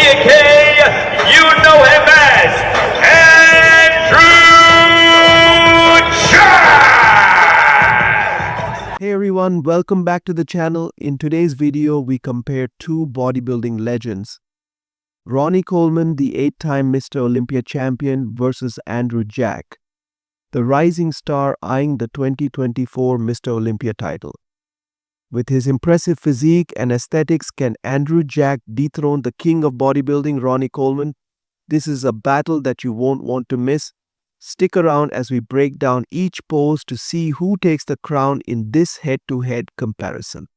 aka you know him as Andrew Jack! Hey everyone, welcome back to the channel. In today's video, we compare two bodybuilding legends. Ronnie Coleman, the 8-time Mr. Olympia champion, versus Andrew Jack, the rising star eyeing the 2024 Mr. Olympia title. With his impressive physique and aesthetics, can Andrew Jack dethrone the king of bodybuilding, Ronnie Coleman? This is a battle that you won't want to miss. Stick around as we break down each pose to see who takes the crown in this head-to-head comparison.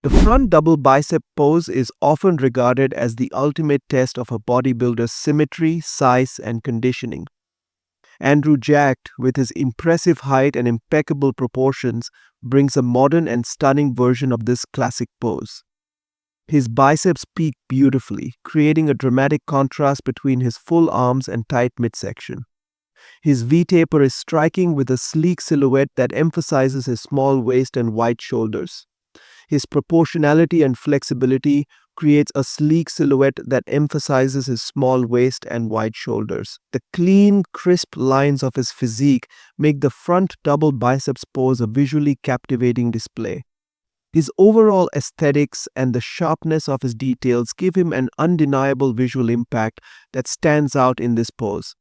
The front double bicep pose is often regarded as the ultimate test of a bodybuilder's symmetry, size, and conditioning. Andrew Jack, with his impressive height and impeccable proportions, brings a modern and stunning version of this classic pose. His biceps peak beautifully, creating a dramatic contrast between his full arms and tight midsection. His V-taper is striking with a sleek silhouette that emphasizes his small waist and wide shoulders. His proportionality and flexibility creates a sleek silhouette that emphasizes his small waist and wide shoulders. The clean, crisp lines of his physique make the front double biceps pose a visually captivating display. His overall aesthetics and the sharpness of his details give him an undeniable visual impact that stands out in this pose.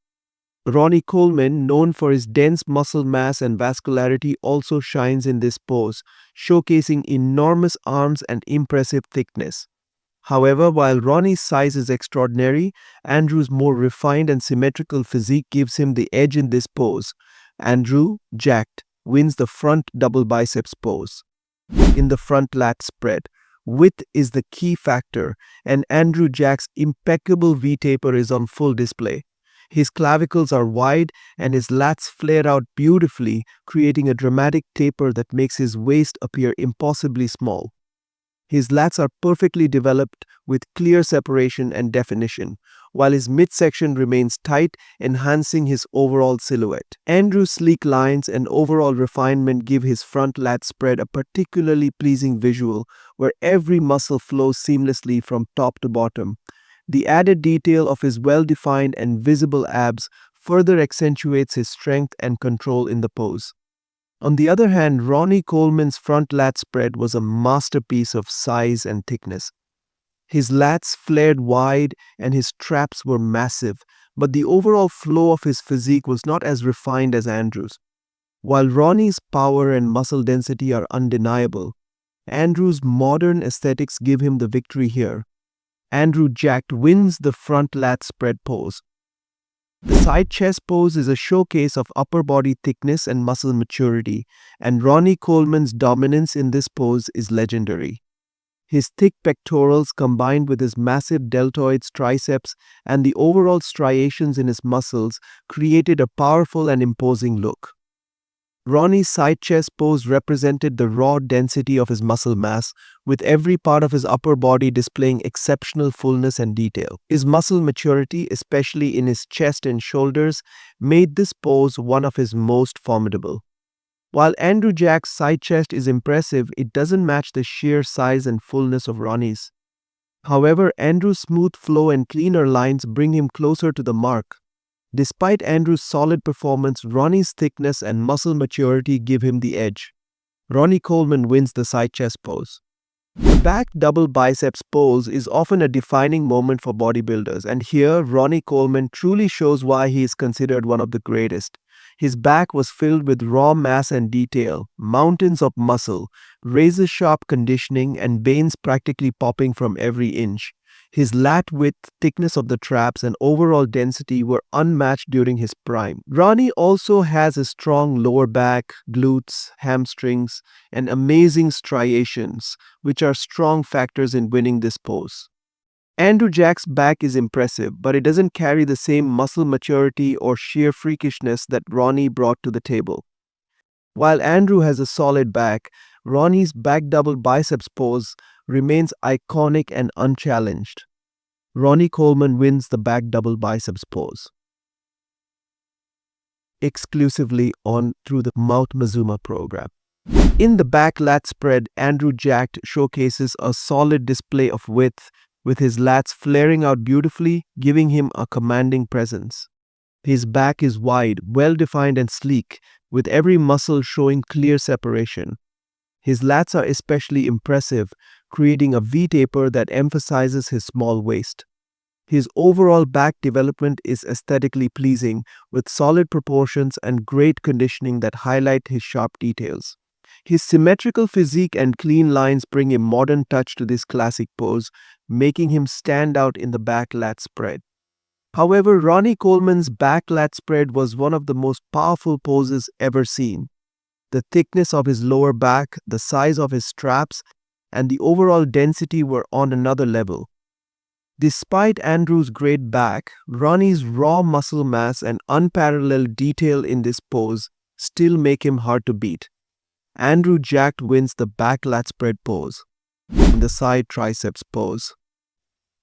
Ronnie Coleman, known for his dense muscle mass and vascularity, also shines in this pose, showcasing enormous arms and impressive thickness. However, while Ronnie's size is extraordinary, Andrew's more refined and symmetrical physique gives him the edge in this pose. Andrew Jack wins the front double biceps pose. In the front lat spread, width is the key factor, and Andrew Jack's impeccable V-taper is on full display. His clavicles are wide and his lats flare out beautifully, creating a dramatic taper that makes his waist appear impossibly small. His lats are perfectly developed with clear separation and definition, while his midsection remains tight, enhancing his overall silhouette. Andrew's sleek lines and overall refinement give his front lat spread a particularly pleasing visual, where every muscle flows seamlessly from top to bottom. The added detail of his well-defined and visible abs further accentuates his strength and control in the pose. On the other hand, Ronnie Coleman's front lat spread was a masterpiece of size and thickness. His lats flared wide and his traps were massive, but the overall flow of his physique was not as refined as Andrew's. While Ronnie's power and muscle density are undeniable, Andrew's modern aesthetics give him the victory here. Andrew Jack wins the front lat spread pose. The side chest pose is a showcase of upper body thickness and muscle maturity, and Ronnie Coleman's dominance in this pose is legendary. His thick pectorals combined with his massive deltoid triceps and the overall striations in his muscles created a powerful and imposing look. Ronnie's side chest pose represented the raw density of his muscle mass, with every part of his upper body displaying exceptional fullness and detail. His muscle maturity, especially in his chest and shoulders, made this pose one of his most formidable. While Andrew Jack's side chest is impressive, it doesn't match the sheer size and fullness of Ronnie's. However, Andrew's smooth flow and cleaner lines bring him closer to the mark. Despite Andrew's solid performance, Ronnie's thickness and muscle maturity give him the edge. Ronnie Coleman wins the side chest pose. The back double biceps pose is often a defining moment for bodybuilders, and here Ronnie Coleman truly shows why he is considered one of the greatest. His back was filled with raw mass and detail, mountains of muscle, razor-sharp conditioning, and veins practically popping from every inch. His lat width, thickness of the traps, and overall density were unmatched during his prime. Ronnie also has a strong lower back, glutes, hamstrings, and amazing striations, which are strong factors in winning this pose. Andrew Jack's back is impressive, but it doesn't carry the same muscle maturity or sheer freakishness that Ronnie brought to the table. While Andrew has a solid back, Ronnie's back double biceps pose remains iconic and unchallenged. Ronnie Coleman wins the back double biceps pose. Exclusively on through the Mount Mazuma program. In the back lat spread, Andrew Jack showcases a solid display of width, with his lats flaring out beautifully, giving him a commanding presence. His back is wide, well-defined and sleek, with every muscle showing clear separation. His lats are especially impressive, creating a V-taper that emphasizes his small waist. His overall back development is aesthetically pleasing, with solid proportions and great conditioning that highlight his sharp details. His symmetrical physique and clean lines bring a modern touch to this classic pose, making him stand out in the back lat spread. However, Ronnie Coleman's back lat spread was one of the most powerful poses ever seen. The thickness of his lower back, the size of his straps, and the overall density were on another level. Despite Andrew's great back, Ronnie's raw muscle mass and unparalleled detail in this pose still make him hard to beat. Andrew Jack wins the back lat spread pose in the side triceps pose.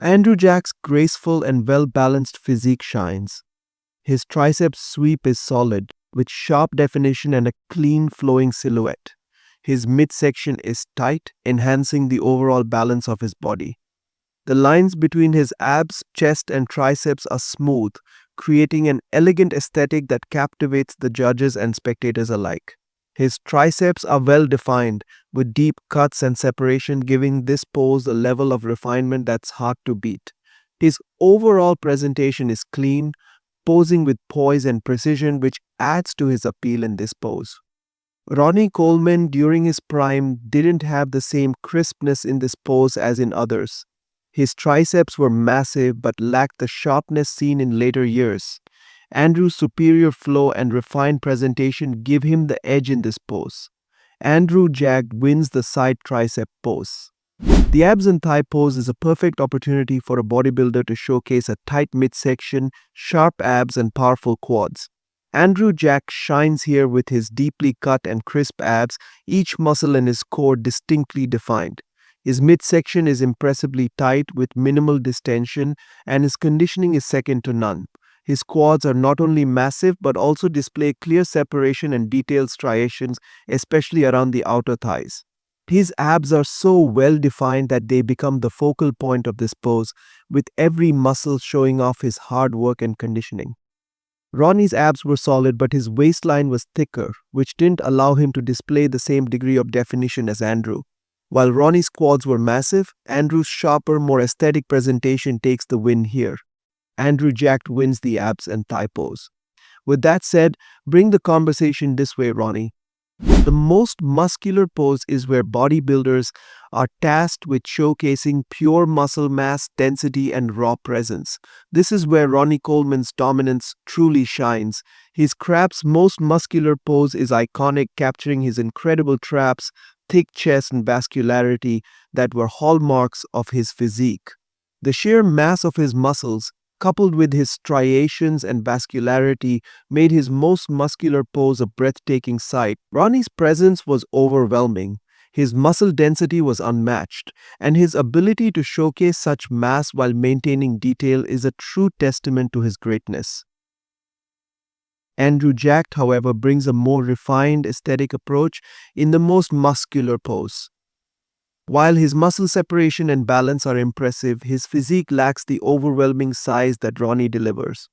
Andrew Jack's graceful and well-balanced physique shines. His triceps sweep is solid, with sharp definition and a clean flowing silhouette. His midsection is tight, enhancing the overall balance of his body. The lines between his abs, chest and triceps are smooth, creating an elegant aesthetic that captivates the judges and spectators alike. His triceps are well defined, with deep cuts and separation giving this pose a level of refinement that's hard to beat. His overall presentation is clean, posing with poise and precision, which adds to his appeal in this pose. Ronnie Coleman during his prime didn't have the same crispness in this pose as in others. His triceps were massive but lacked the sharpness seen in later years. Andrew's superior flow and refined presentation give him the edge in this pose. Andrew Jack wins the side tricep pose. The abs and thigh pose is a perfect opportunity for a bodybuilder to showcase a tight midsection, sharp abs and powerful quads. Andrew Jack shines here with his deeply cut and crisp abs, each muscle in his core distinctly defined. His midsection is impressively tight with minimal distension, and his conditioning is second to none. His quads are not only massive but also display clear separation and detailed striations, especially around the outer thighs. His abs are so well defined that they become the focal point of this pose, with every muscle showing off his hard work and conditioning. Ronnie's abs were solid, but his waistline was thicker, which didn't allow him to display the same degree of definition as Andrew. While Ronnie's quads were massive, Andrew's sharper, more aesthetic presentation takes the win here. Andrew Jack wins the abs and thigh pose. With that said, bring the conversation this way, Ronnie. The most muscular pose is where bodybuilders are tasked with showcasing pure muscle mass, density, and raw presence. This is where Ronnie Coleman's dominance truly shines. His crab's most muscular pose is iconic, capturing his incredible traps, thick chest, and vascularity that were hallmarks of his physique. The sheer mass of his muscles, coupled with his striations and vascularity, made his most muscular pose a breathtaking sight. Ronnie's presence was overwhelming. His muscle density was unmatched, and his ability to showcase such mass while maintaining detail is a true testament to his greatness. Andrew Jack, however, brings a more refined aesthetic approach in the most muscular pose. While his muscle separation and balance are impressive, his physique lacks the overwhelming size that Ronnie delivers.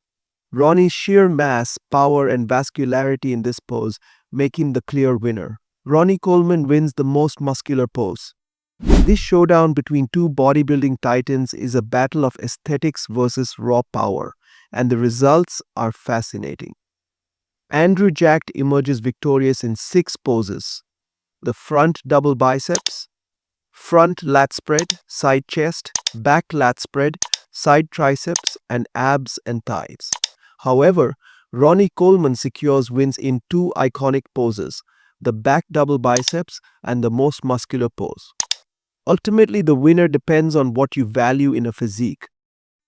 Ronnie's sheer mass, power, and vascularity in this pose make him the clear winner. Ronnie Coleman wins the most muscular pose. This showdown between two bodybuilding titans is a battle of aesthetics versus raw power, and the results are fascinating. Andrew Jack emerges victorious in 6 poses: the front double biceps, front lat spread, side chest, back lat spread, side triceps, and abs and thighs. However, Ronnie Coleman secures wins in 2 iconic poses: the back double biceps and the most muscular pose. Ultimately, the winner depends on what you value in a physique: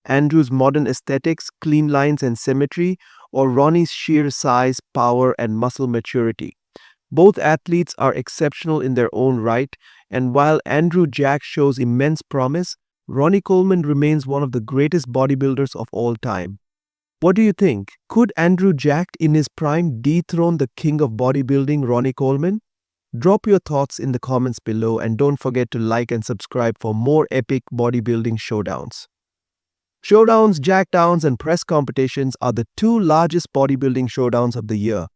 Andrew's modern aesthetics, clean lines and symmetry, or Ronnie's sheer size, power, and muscle maturity. Both athletes are exceptional in their own right, and while Andrew Jack shows immense promise, Ronnie Coleman remains one of the greatest bodybuilders of all time. What do you think? Could Andrew Jack in his prime dethrone the king of bodybuilding, Ronnie Coleman? Drop your thoughts in the comments below and don't forget to like and subscribe for more epic bodybuilding showdowns. Showdowns, jackdowns, and press competitions are the two largest bodybuilding showdowns of the year.